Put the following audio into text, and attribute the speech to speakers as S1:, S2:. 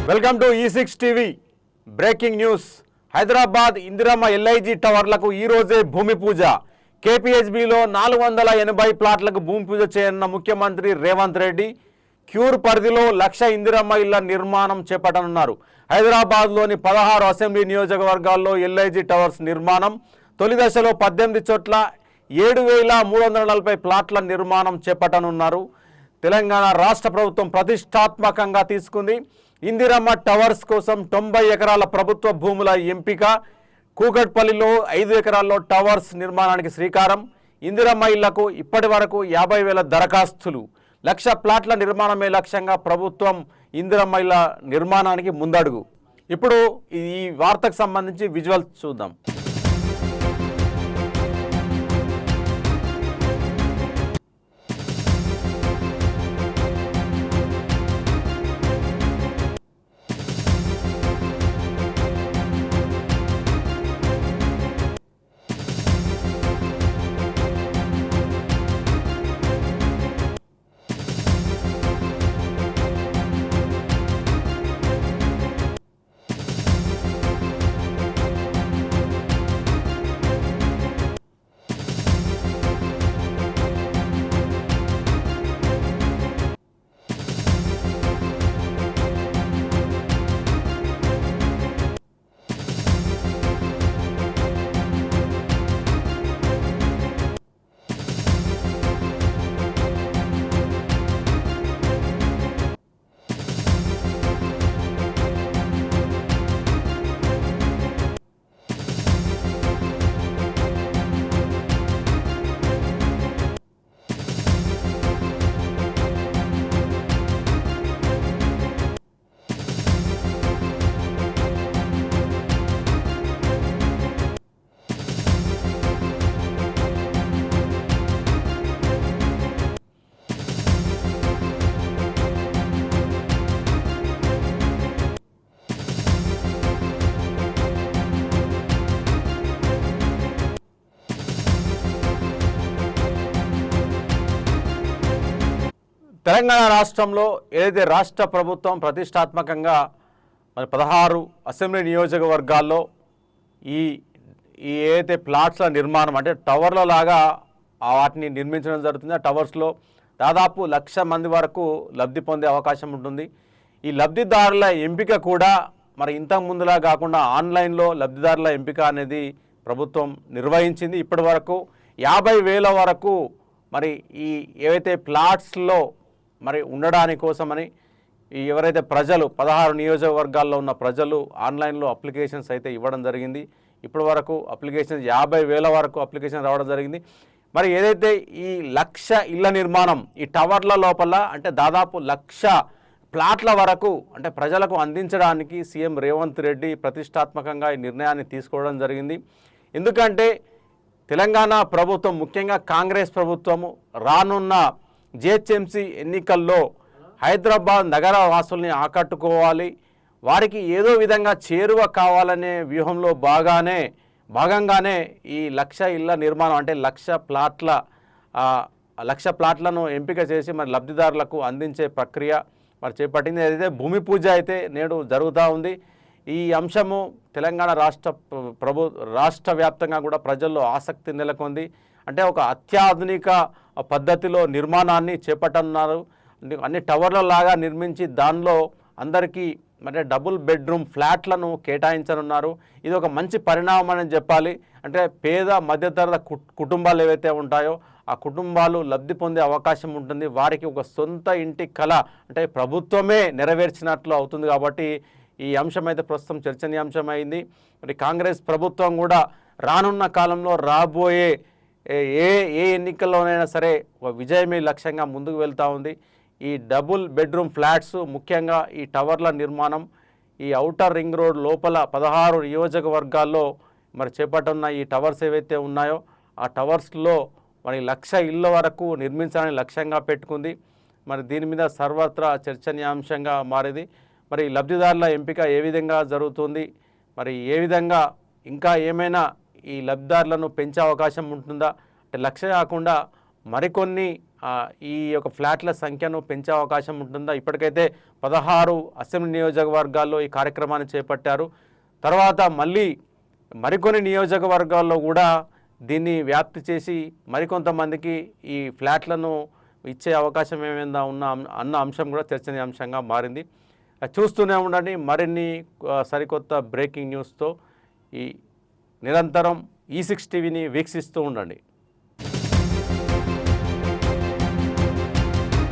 S1: Welcome to E6 TV. Breaking news. Hyderabad Indiramma LIG టవర్లకు ఈ రోజే భూమి పూజ. KPHBలో 480 ప్లాట్లకు భూమి పూజ చేయనున్న ముఖ్యమంత్రి రేవంత్ రెడ్డి. క్యూర్ పరిధిలో 1,00,000 ఇందిరమ్మ ఇళ్ల నిర్మాణం చేపట్టనున్నారు. హైదరాబాద్లోని 16 అసెంబ్లీ నియోజకవర్గాల్లో LIG టవర్స్ నిర్మాణం. తొలి దశలో 18 చోట్ల 7,340 ప్లాట్ల నిర్మాణం చేపట్టనున్నారు. తెలంగాణ రాష్ట్ర ప్రభుత్వం ప్రతిష్టాత్మకంగా తీసుకుంది. ఇందిరమ్మ టవర్స్ కోసం 90 ఎకరాల ప్రభుత్వ భూముల ఎంపిక. కూకట్పల్లిలో 5 ఎకరాల్లో టవర్స్ నిర్మాణానికి శ్రీకారం. ఇందిరమ్మ ఇళ్లకు ఇప్పటి వరకు 50,000 దరఖాస్తులు. 1,00,000 ప్లాట్ల నిర్మాణమే లక్ష్యంగా ప్రభుత్వం ఇందిరమ్మ ఇళ్ల నిర్మాణానికి ముందడుగు. ఇప్పుడు ఈ వార్తకు సంబంధించి విజువల్స్ చూద్దాం. తెలంగాణ రాష్ట్రంలో ఏదైతే రాష్ట్ర ప్రభుత్వం ప్రతిష్టాత్మకంగా 16 అసెంబ్లీ నియోజకవర్గాల్లో ఈ ఏదైతే ప్లాట్స్ల నిర్మాణం అంటే టవర్ల లాగా వాటిని నిర్మించడం జరుగుతుంది. ఆ టవర్స్లో దాదాపు 1,00,000 మంది వరకు లబ్ధి పొందే అవకాశం ఉంటుంది. ఈ లబ్ధిదారుల ఎంపిక కూడా మరి ఇంతకు ముందులా కాకుండా ఆన్లైన్లో లబ్ధిదారుల ఎంపిక అనేది ప్రభుత్వం నిర్వహించింది. ఇప్పటి వరకు 50,000 వరకు మరి ఈ ఏవైతే ప్లాట్స్లో మరి ఉండడాని కోసమని ఎవరైతే ప్రజలు 16 నియోజకవర్గాల్లో ఉన్న ప్రజలు ఆన్లైన్లో అప్లికేషన్స్ అయితే ఇవ్వడం జరిగింది. ఇప్పటి వరకు అప్లికేషన్స్ 50,000 వరకు అప్లికేషన్ రావడం జరిగింది. మరి ఏదైతే ఈ 1,00,000 ఇళ్ల నిర్మాణం ఈ టవర్ల లోపల అంటే దాదాపు 1,00,000 ప్లాట్ల వరకు అంటే ప్రజలకు అందించడానికి సీఎం రేవంత్ రెడ్డి ప్రతిష్టాత్మకంగా ఈ నిర్ణయాన్ని తీసుకోవడం జరిగింది. ఎందుకంటే తెలంగాణ ప్రభుత్వం ముఖ్యంగా కాంగ్రెస్ ప్రభుత్వము రానున్న GHMC ఎన్నికల్లో హైదరాబాద్ నగర వాసుల్ని ఆకట్టుకోవాలి, వారికి ఏదో విధంగా చేరువ కావాలనే వ్యూహంలో భాగంగానే ఈ 1,00,000 ఇళ్ల నిర్మాణం అంటే 1,00,000 ప్లాట్లను ఎంపిక చేసి మరి లబ్ధిదారులకు అందించే ప్రక్రియ మరి చేపట్టింది. ఏదైతే భూమి పూజ అయితే నేడు జరుగుతూ ఉంది. ఈ అంశము తెలంగాణ రాష్ట్ర వ్యాప్తంగా కూడా ప్రజల్లో ఆసక్తి నెలకొంది. అంటే ఒక అత్యాధునిక పద్ధతిలో నిర్మాణాన్ని చేపట్టనున్నారు. అన్ని టవర్ల లాగా నిర్మించి దానిలో అందరికీ అంటే డబుల్ బెడ్రూమ్ ఫ్లాట్లను కేటాయించనున్నారు. ఇది ఒక మంచి పరిణామం అని చెప్పాలి. అంటే పేద మధ్యతరగతి కుటుంబాలు ఏవైతే ఉంటాయో ఆ కుటుంబాలు లబ్ధి పొందే అవకాశం ఉంటుంది. వారికి ఒక సొంత ఇంటి కళ అంటే ప్రభుత్వమే నెరవేర్చినట్లు అవుతుంది. కాబట్టి ఈ అంశం అయితే ప్రస్తుతం చర్చనీయాంశమైంది. మరి కాంగ్రెస్ ప్రభుత్వం కూడా రానున్న కాలంలో రాబోయే ఏ ఎన్నికల్లోనైనా సరే ఒక విజయమే లక్ష్యంగా ముందుకు వెళ్తూ ఉంది. ఈ డబుల్ బెడ్రూమ్ ఫ్లాట్స్ ముఖ్యంగా ఈ టవర్ల నిర్మాణం ఈ ఔటర్ రింగ్ రోడ్ లోపల 16 నియోజకవర్గాల్లో మరి చేపట్టున్న ఈ టవర్స్ ఏవైతే ఉన్నాయో ఆ టవర్స్లో మరి 1,00,000 ఇళ్ళ వరకు నిర్మించాలని లక్ష్యంగా పెట్టుకుంది. మరి దీని మీద సర్వత్రా చర్చనీయాంశంగా మారింది. మరి లబ్ధిదారుల ఎంపిక ఏ విధంగా జరుగుతుంది, మరి ఏ విధంగా ఇంకా ఏమైనా ఈ లబ్ధిదారులను పెంచే అవకాశం ఉంటుందా అంటే 1,00,000 కాకుండా మరికొన్ని ఈ యొక్క ఫ్లాట్ల సంఖ్యను పెంచే అవకాశం ఉంటుందా? ఇప్పటికైతే 16 అసెంబ్లీ నియోజకవర్గాల్లో ఈ కార్యక్రమాన్ని చేపట్టారు. తర్వాత మళ్ళీ మరికొన్ని నియోజకవర్గాల్లో కూడా దీన్ని వ్యాప్తి చేసి మరికొంతమందికి ఈ ఫ్లాట్లను ఇచ్చే అవకాశం ఏమైనా అన్న అంశం కూడా చర్చనీయాంశంగా మారింది. చూస్తూనే ఉండండి మరిన్ని సరికొత్త బ్రేకింగ్ న్యూస్తో. ఈ నిరంతరం E6 టీవీని వీక్షిస్తూ ఉండండి.